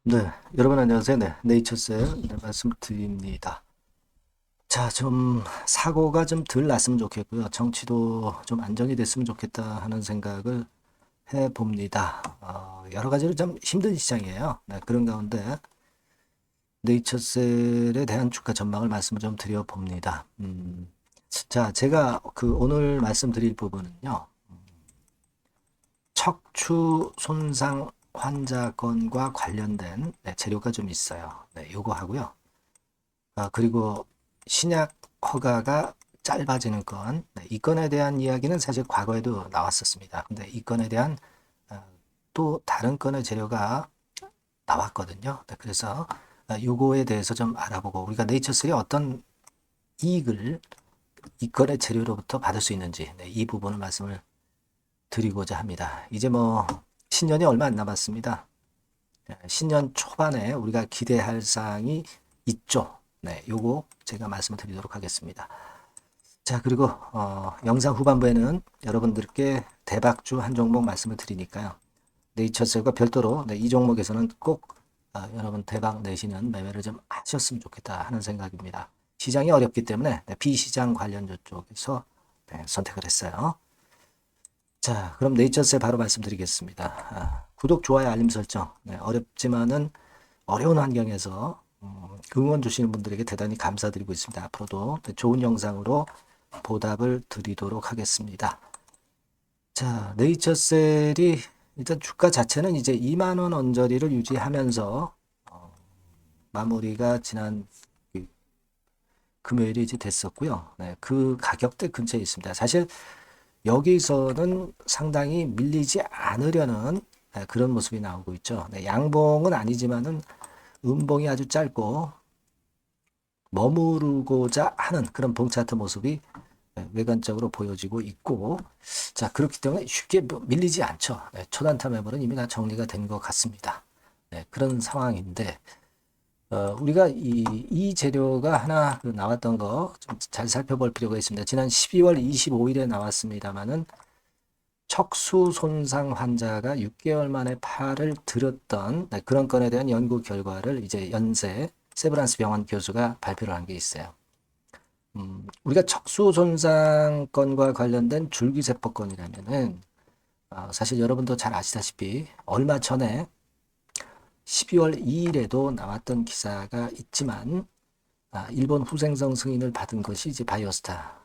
네, 여러분 안녕하세요. 네, 네이처스의 말씀드립니다. 자, 좀 사고가 좀 덜 났으면 좋겠고요. 정치도 좀 안정이 됐으면 좋겠다 하는 생각을 해봅니다. 여러 가지로 좀 힘든 시장이에요. 네, 그런 가운데 네이처셀에 대한 주가 전망을 말씀을 좀 드려봅니다. 자, 제가 그 오늘 말씀드릴 부분은요. 척추 손상 환자 건과 관련된 재료가 좀 있어요. 네, 요거 하고요. 그리고 신약 허가가 짧아지는 건, 네, 이 건에 대한 이야기는 사실 과거에도 나왔었습니다. 근데 이 건에 대한 어, 또 다른 건의 재료가 나왔거든요. 네, 그래서 요거에 대해서 좀 알아보고 우리가 네이처스의 어떤 이익을 이 건의 재료로부터 받을 수 있는지, 네, 이 부분을 말씀을 드리고자 합니다. 이제 뭐 신년이 얼마 안 남았습니다. 신년 초반에 우리가 기대할 사항이 있죠. 네, 요거 제가 말씀을 드리도록 하겠습니다. 자, 그리고 영상 후반부에는 여러분들께 대박주 한 종목 말씀을 드리니까요. 네이처셀과 별도로 네, 이 종목에서는 꼭 여러분 대박 내시는 매매를 좀 하셨으면 좋겠다 하는 생각입니다. 시장이 어렵기 때문에 네, 비시장 관련주 쪽에서 네, 선택을 했어요. 자, 그럼 네이처셀 바로 말씀드리겠습니다. 구독, 좋아요, 알림 설정. 네, 어렵지만은 어려운 환경에서 응원 주시는 분들에게 대단히 감사드리고 있습니다. 앞으로도 좋은 영상으로 보답을 드리도록 하겠습니다. 자, 네이처셀이 일단 주가 자체는 이제 2만 원 언저리를 유지하면서 마무리가 지난 금요일이 이제 됐었고요. 네, 그 가격대 근처에 있습니다. 사실 여기서는 상당히 밀리지 않으려는 그런 모습이 나오고 있죠. 네, 양봉은 아니지만은 음봉이 아주 짧고 머무르고자 하는 그런 봉 차트 모습이 외관적으로 보여지고 있고, 자, 그렇기 때문에 쉽게 밀리지 않죠. 네, 초단타 매물은 이미 다 정리가 된 것 같습니다. 네, 그런 상황인데 우리가 이 재료가 하나 나왔던 거 좀 잘 살펴볼 필요가 있습니다. 지난 12월 25일에 나왔습니다만은 척수 손상 환자가 6개월 만에 팔을 들였던 그런 건에 대한 연구 결과를 이제 연세 세브란스 병원 교수가 발표를 한 게 있어요. 우리가 척수 손상 건과 관련된 줄기세포 건이라면은 사실 여러분도 잘 아시다시피 얼마 전에 12월 2일에도 나왔던 기사가 있지만 일본 후생성 승인을 받은 것이 이제 바이오스타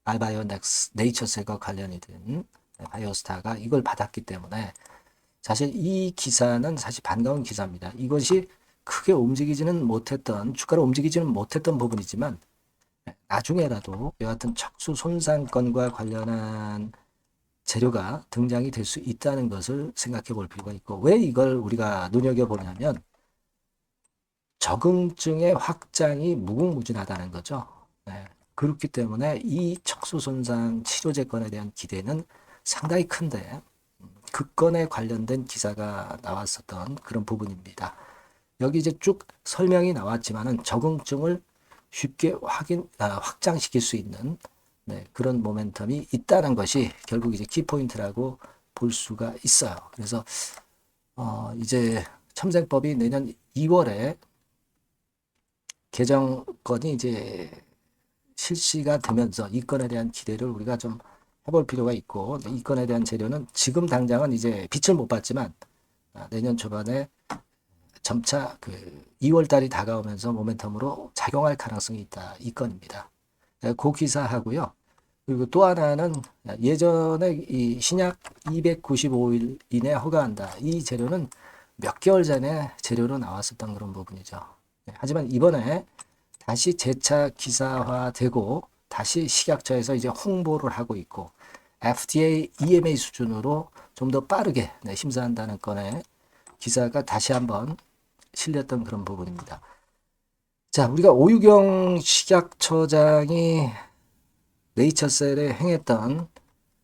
알바이오넥스 네이처셀과 관련이 된 바이오스타가 이걸 받았기 때문에 사실 이 기사는 사실 반가운 기사입니다. 이것이 크게 움직이지는 못했던 주가를 움직이지는 못했던 부분이지만 나중에라도 여하튼 척수 손상건과 관련한 재료가 등장이 될 수 있다는 것을 생각해 볼 필요가 있고 왜 이걸 우리가 눈여겨보냐면 적응증의 확장이 무궁무진하다는 거죠. 네. 그렇기 때문에 이 척수 손상 치료제건에 대한 기대는 상당히 큰데 그 건에 관련된 기사가 나왔었던 그런 부분입니다. 여기 이제 쭉 설명이 나왔지만은 적응증을 쉽게 확장시킬 수 있는 그런 모멘텀이 있다는 것이 결국 이제 키포인트라고 볼 수가 있어요. 그래서 이제 첨생법이 내년 2월에 개정건이 이제 실시가 되면서 이 건에 대한 기대를 우리가 좀 해볼 필요가 있고 이 건에 대한 재료는 지금 당장은 이제 빛을 못 봤지만 내년 초반에 점차 그 2월 달이 다가오면서 모멘텀으로 작용할 가능성이 있다. 이 건입니다. 그 기사하고요. 그리고 또 하나는 예전에 이 신약 295일 이내 허가한다. 이 재료는 몇 개월 전에 재료로 나왔었던 그런 부분이죠. 하지만 이번에 다시 재차 기사화되고 다시 식약처에서 이제 홍보를 하고 있고 FDA, EMA 수준으로 좀 더 빠르게 심사한다는 건에 기사가 다시 한번 실렸던 그런 부분입니다. 자, 우리가 오유경 식약처장이 네이처셀에 행했던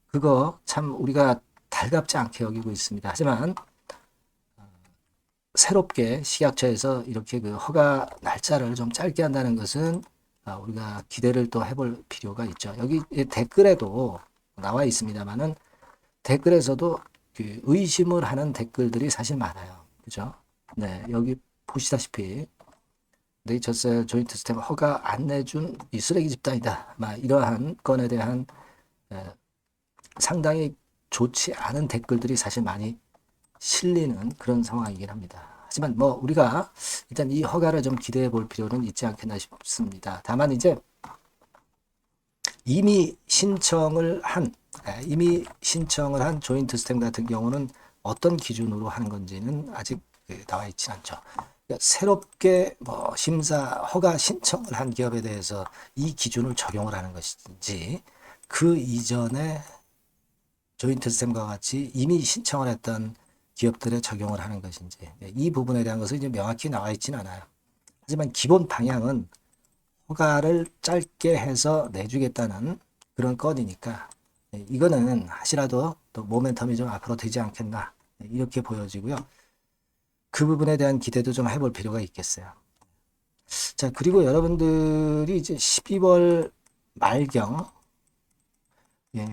그거 참 우리가 달갑지 않게 여기고 있습니다. 하지만 새롭게 식약처에서 이렇게 그 허가 날짜를 좀 짧게 한다는 것은 우리가 기대를 또 해볼 필요가 있죠. 여기 댓글에도 나와 있습니다만은 댓글에서도 그 의심을 하는 댓글들이 사실 많아요. 그죠? 네, 여기 보시다시피 네이처셀 조인트 스탬프 허가 안 내준 이 쓰레기 집단이다. 막 이러한 건에 대한 상당히 좋지 않은 댓글들이 사실 많이 실리는 그런 상황이긴 합니다. 하지만 뭐 우리가 일단 이 허가를 좀 기대해 볼 필요는 있지 않겠나 싶습니다. 다만 이제 이미 신청을 한 조인트 스탬 같은 경우는 어떤 기준으로 하는 건지는 아직 나와 있진 않죠. 그러니까 새롭게 뭐 심사 허가 신청을 한 기업에 대해서 이 기준을 적용을 하는 것인지 그 이전에 조인트 스탬과 같이 이미 신청을 했던 기업들에 적용을 하는 것인지 이 부분에 대한 것은 이제 명확히 나와 있지는 않아요. 하지만 기본 방향은 허가를 짧게 해서 내주겠다는 그런 건이니까 이거는 하시라도 또 모멘텀이 좀 앞으로 되지 않겠나 이렇게 보여지고요. 그 부분에 대한 기대도 좀 해볼 필요가 있겠어요. 자, 그리고 여러분들이 이제 12월 말경,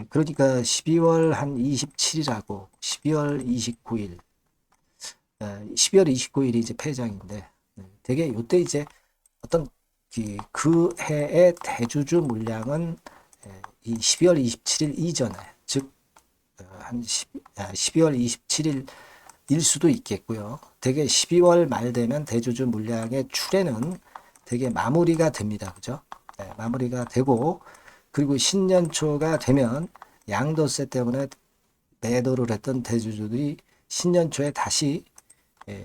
그러니까 12월 한 27일하고 12월 29일, 12월 29일이 이제 폐장인데, 되게 요때 이제 어떤 그 해의 대주주 물량은 이 12월 27일 이전에, 즉, 한 12월 27일 일 수도 있겠고요. 되게 12월 말 되면 대주주 물량의 출에는 되게 마무리가 됩니다. 그죠? 네, 마무리가 되고, 그리고 신년 초가 되면 양도세 때문에 매도를 했던 대주주들이 신년 초에 다시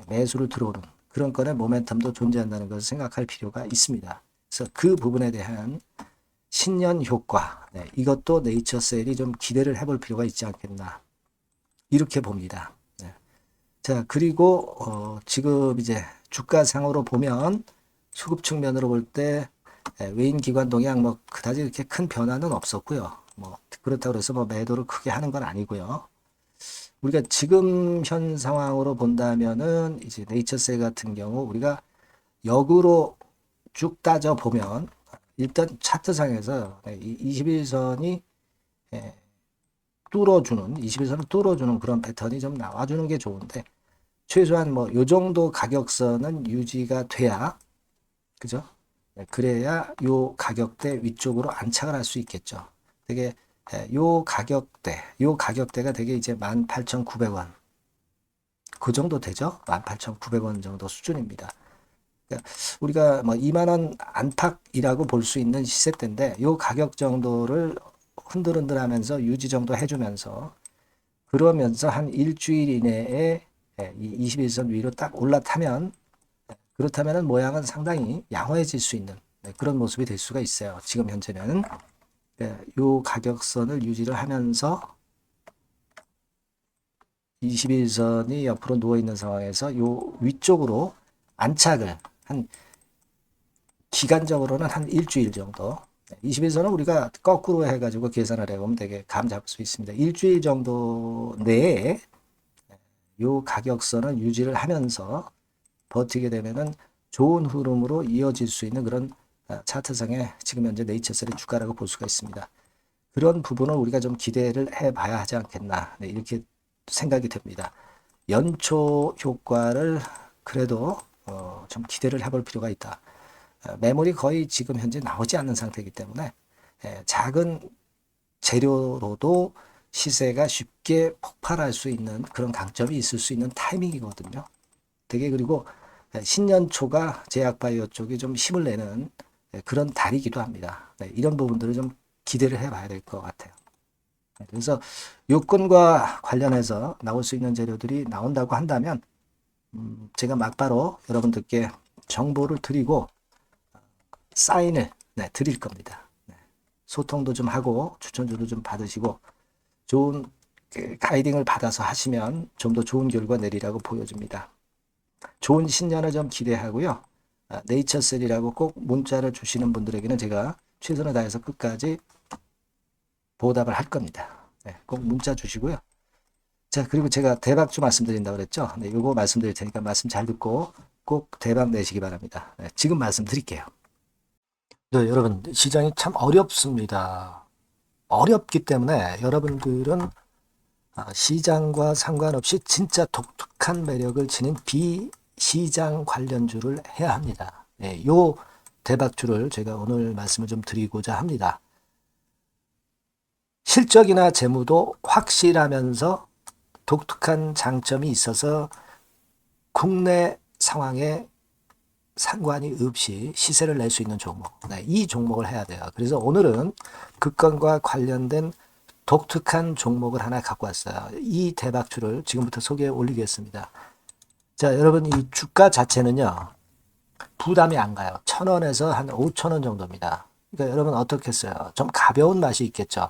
매수를 들어오는 그런 건의 모멘텀도 존재한다는 것을 생각할 필요가 있습니다. 그래서 그 부분에 대한 신년 효과, 이것도 네이처셀이 좀 기대를 해볼 필요가 있지 않겠나 이렇게 봅니다. 자, 그리고 지금 이제 주가상으로 보면 수급 측면으로 볼 때 외인 기관 동향 뭐 그다지 이렇게 큰 변화는 없었고요. 뭐 그렇다고 해서 뭐 매도를 크게 하는 건 아니고요. 우리가 지금 현 상황으로 본다면은 이제 네이처셀 같은 경우 우리가 역으로 쭉 따져 보면 일단 차트상에서 21선이 뚫어주는 21선을 뚫어주는 그런 패턴이 좀 나와주는 게 좋은데 최소한 뭐 요 정도 가격선은 유지가 돼야 그죠? 그래야 요 가격대 위쪽으로 안착을 할 수 있겠죠. 되게 요 가격대가 되게 이제 18,900원 그 정도 되죠? 18,900원 정도 수준입니다. 그러니까 우리가 뭐 2만 원 안팎이라고 볼 수 있는 시세대인데 요 가격 정도를 흔들흔들하면서 유지 정도 해주면서 그러면서 한 일주일 이내에 이 21선 위로 딱 올라타면 그렇다면 모양은 상당히 양호해질 수 있는 그런 모습이 될 수가 있어요. 지금 현재는 이 가격선을 유지를 하면서 21선이 옆으로 누워있는 상황에서 이 위쪽으로 안착을 한 기간적으로는 한 일주일 정도 21선은 우리가 거꾸로 해가지고 계산을 해보면 되게 감 잡을 수 있습니다. 일주일 정도 내에 이 가격선을 유지를 하면서 버티게 되면은 좋은 흐름으로 이어질 수 있는 그런 차트상의 지금 현재 네이처셀의 주가라고 볼 수가 있습니다. 그런 부분을 우리가 좀 기대를 해봐야 하지 않겠나 이렇게 생각이 됩니다. 연초 효과를 그래도 좀 기대를 해볼 필요가 있다. 매물이 거의 지금 현재 나오지 않는 상태이기 때문에 작은 재료로도 시세가 쉽게 폭발할 수 있는 그런 강점이 있을 수 있는 타이밍이거든요. 되게 그리고 신년 초가 제약바이오 쪽이 좀 힘을 내는 그런 달이기도 합니다. 이런 부분들을 좀 기대를 해봐야 될 것 같아요. 그래서 요건과 관련해서 나올 수 있는 재료들이 나온다고 한다면 제가 막바로 여러분들께 정보를 드리고 사인을 드릴 겁니다. 소통도 좀 하고 추천주도 좀 받으시고 좋은 가이딩을 받아서 하시면 좀 더 좋은 결과 내리라고 보여집니다. 좋은 신년을 좀 기대하고요. 네이처셀이라고 꼭 문자를 주시는 분들에게는 제가 최선을 다해서 끝까지 보답을 할 겁니다. 꼭 문자 주시고요. 자, 그리고 제가 대박주 말씀드린다고 그랬죠. 요거 말씀드릴 테니까 말씀 잘 듣고 꼭 대박 내시기 바랍니다. 지금 말씀드릴게요. 네, 여러분, 시장이 참 어렵습니다. 어렵기 때문에 여러분들은 시장과 상관없이 진짜 독특한 매력을 지닌 시장 관련주를 해야 합니다. 네, 요 대박주를 제가 오늘 말씀을 좀 드리고자 합니다. 실적이나 재무도 확실하면서 독특한 장점이 있어서 국내 상황에 상관이 없이 시세를 낼 수 있는 종목. 네, 이 종목을 해야 돼요. 그래서 오늘은 그건과 관련된 독특한 종목을 하나 갖고 왔어요. 이 대박주를 지금부터 소개해 올리겠습니다. 자, 여러분 이 주가 자체는요. 부담이 안 가요. 1,000원에서 한 5,000원 정도입니다. 그러니까 여러분 어떻겠어요? 좀 가벼운 맛이 있겠죠.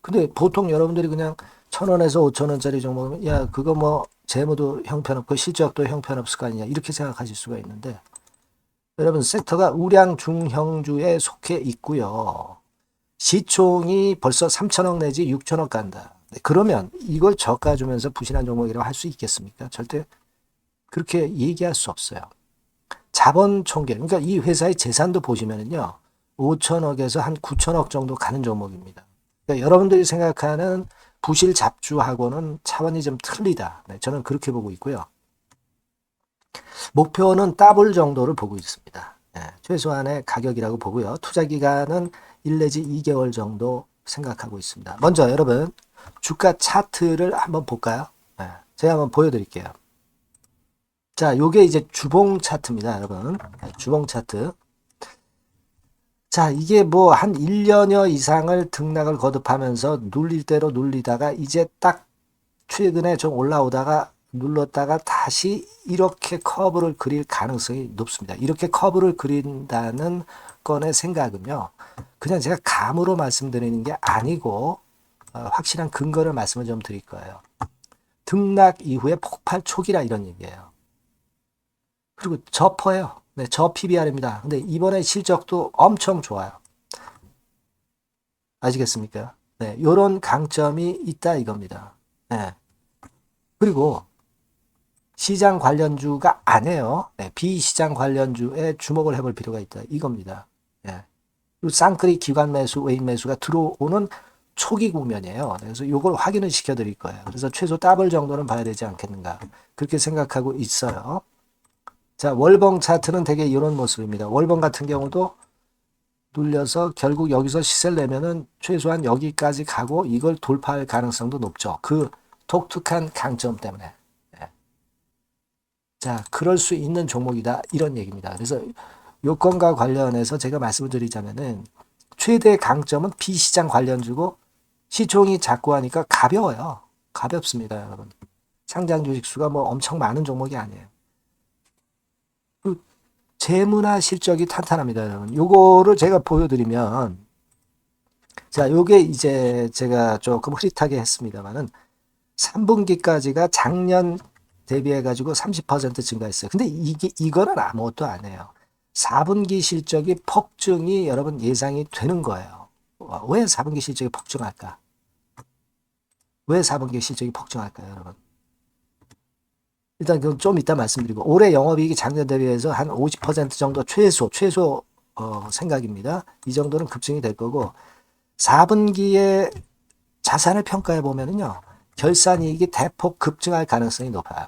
근데 보통 여러분들이 그냥 1,000원에서 5,000원짜리 종목은 야 그거 뭐 재무도 형편없고 실적도 형편없을 거 아니냐 이렇게 생각하실 수가 있는데 여러분 섹터가 우량 중형주에 속해 있고요. 시총이 벌써 3천억 내지 6천억 간다. 그러면 이걸 저가 주면서 부실한 종목이라고 할 수 있겠습니까? 절대 그렇게 얘기할 수 없어요. 자본 총계, 그러니까 이 회사의 재산도 보시면은요, 5천억에서 한 9천억 정도 가는 종목입니다. 그러니까 여러분들이 생각하는 부실 잡주하고는 차원이 좀 틀리다. 네, 저는 그렇게 보고 있고요. 목표는 더블 정도를 보고 있습니다. 네, 최소한의 가격이라고 보고요. 투자 기간은 1 내지 2개월 정도 생각하고 있습니다. 먼저 여러분 주가 차트를 한번 볼까요? 네, 제가 한번 보여드릴게요. 자, 요게 이제 주봉 차트입니다, 여러분. 네, 주봉 차트. 자, 이게 뭐 한 1년여 이상을 등락을 거듭하면서 눌릴 대로 눌리다가 이제 딱 최근에 좀 올라오다가 눌렀다가 다시 이렇게 커브를 그릴 가능성이 높습니다. 이렇게 커브를 그린다는 건의 생각은요. 그냥 제가 감으로 말씀드리는 게 아니고 확실한 근거를 말씀을 좀 드릴 거예요. 등락 이후에 폭발 초기라 이런 얘기예요. 그리고 저퍼예요. 네, 저 PBR입니다. 근데 이번에 실적도 엄청 좋아요. 아시겠습니까? 네, 요런 강점이 있다 이겁니다. 네. 그리고 시장 관련주가 아니에요. 네, 비시장 관련주에 주목을 해볼 필요가 있다 이겁니다. 네. 그리고 쌍끌이 기관 매수, 외인 매수가 들어오는 초기 국면이에요. 그래서 요걸 확인을 시켜 드릴 거예요. 그래서 최소 더블 정도는 봐야 되지 않겠는가. 그렇게 생각하고 있어요. 자, 월봉 차트는 되게 이런 모습입니다. 월봉 같은 경우도 눌려서 결국 여기서 시세를 내면은 최소한 여기까지 가고 이걸 돌파할 가능성도 높죠. 그 독특한 강점 때문에. 네. 자, 그럴 수 있는 종목이다. 이런 얘기입니다. 그래서 요건과 관련해서 제가 말씀을 드리자면은 최대 강점은 비시장 관련주고 시총이 작고 하니까 가벼워요. 가볍습니다, 여러분. 상장 주식 수가 뭐 엄청 많은 종목이 아니에요. 재무나 실적이 탄탄합니다, 여러분. 요거를 제가 보여드리면, 자, 요게 이제 제가 조금 흐릿하게 했습니다만은, 3분기까지가 작년 대비해가지고 30% 증가했어요. 근데 이거는 아무것도 아니에요. 4분기 실적이 폭증이 여러분 예상이 되는 거예요. 왜 4분기 실적이 폭증할까? 왜 4분기 실적이 폭증할까요, 여러분? 일단 그건 좀 이따 말씀드리고 올해 영업이익이 작년 대비해서 한 50% 정도 최소 생각입니다. 이 정도는 급증이 될 거고 4분기에 자산을 평가해 보면은요. 결산이익이 대폭 급증할 가능성이 높아요.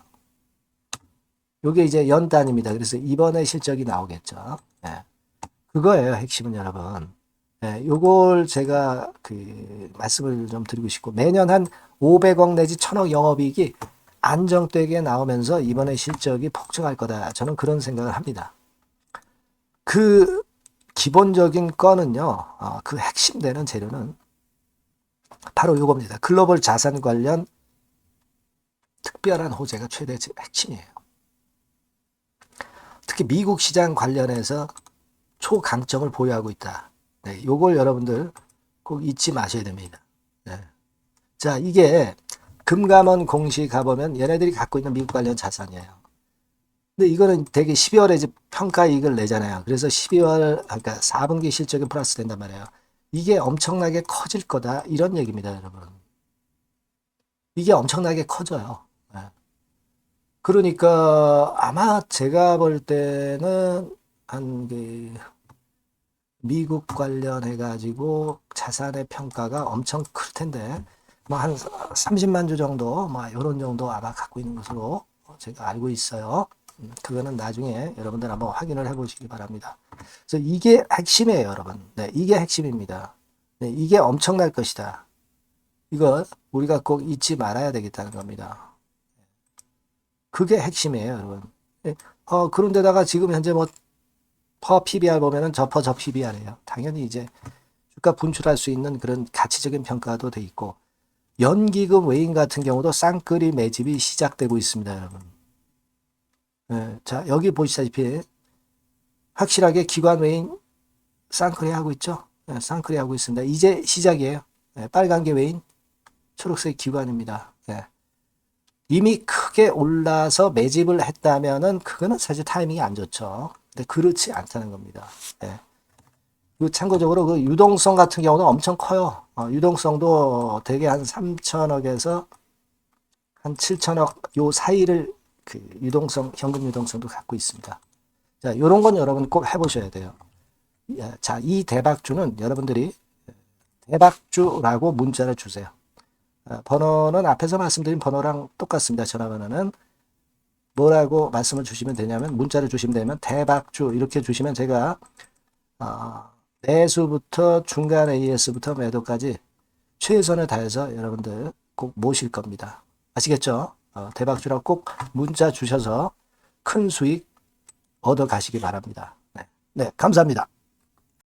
이게 이제 연단입니다. 그래서 이번에 실적이 나오겠죠. 네. 그거예요. 핵심은 여러분. 네, 요걸 제가 그 말씀을 좀 드리고 싶고 매년 한 500억 내지 1000억 영업이익이 안정되게 나오면서 이번에 실적이 폭증할 거다. 저는 그런 생각을 합니다. 그 기본적인 건은요. 그 핵심 되는 재료는 바로 이겁니다. 글로벌 자산 관련 특별한 호재가 최대 핵심이에요. 특히 미국 시장 관련해서 초강점을 보유하고 있다. 네, 요걸 여러분들 꼭 잊지 마셔야 됩니다. 네. 자, 이게 금감원 공시 가보면 얘네들이 갖고 있는 미국 관련 자산이에요. 근데 이거는 되게 12월에 이제 평가이익을 내잖아요. 그래서 12월, 그러니까 4분기 실적이 플러스 된단 말이에요. 이게 엄청나게 커질 거다. 이런 얘기입니다, 여러분. 이게 엄청나게 커져요. 네. 그러니까 아마 제가 볼 때는 한 그 미국 관련해가지고 자산의 평가가 엄청 클 텐데 뭐 한 30만 주 정도, 뭐 이런 정도 아마 갖고 있는 것으로 제가 알고 있어요. 그거는 나중에 여러분들 한번 확인을 해 보시기 바랍니다. 그래서 이게 핵심이에요, 여러분. 네, 이게 핵심입니다. 네, 이게 엄청날 것이다. 이거 우리가 꼭 잊지 말아야 되겠다는 겁니다. 그게 핵심이에요, 여러분. 예, 그런데다가 지금 현재 뭐 퍼 PBR 보면은 저 PBR이에요. 당연히 이제 주가 분출할 수 있는 그런 가치적인 평가도 돼 있고, 연기금 외인 같은 경우도 쌍끌이 매집이 시작되고 있습니다, 여러분. 예, 자, 여기 보시다시피 확실하게 기관 외인 쌍끌이 하고 있죠. 예, 쌍끌이 하고 있습니다. 이제 시작이에요. 예, 빨간 게 외인, 초록색 기관입니다. 예. 이미 크게 올라서 매집을 했다면은 그거는 사실 타이밍이 안 좋죠. 근데 그렇지 않다는 겁니다. 예. 그 참고적으로 그 유동성 같은 경우는 엄청 커요. 유동성도 대개 한 3천억에서 한 7천억 요 사이를 그 유동성, 현금 유동성도 갖고 있습니다. 자, 요런 건 여러분 꼭 해보셔야 돼요. 자, 이 대박주는 여러분들이 대박주라고 문자를 주세요. 번호는 앞에서 말씀드린 번호랑 똑같습니다. 전화번호는 뭐라고 말씀을 주시면 되냐면, 문자를 주시면 되면 대박주 이렇게 주시면 제가 매수부터 중간 AS부터 매도까지 최선을 다해서 여러분들 꼭 모실 겁니다. 아시겠죠? 대박주라고 꼭 문자 주셔서 큰 수익 얻어 가시기 바랍니다. 네, 네, 감사합니다.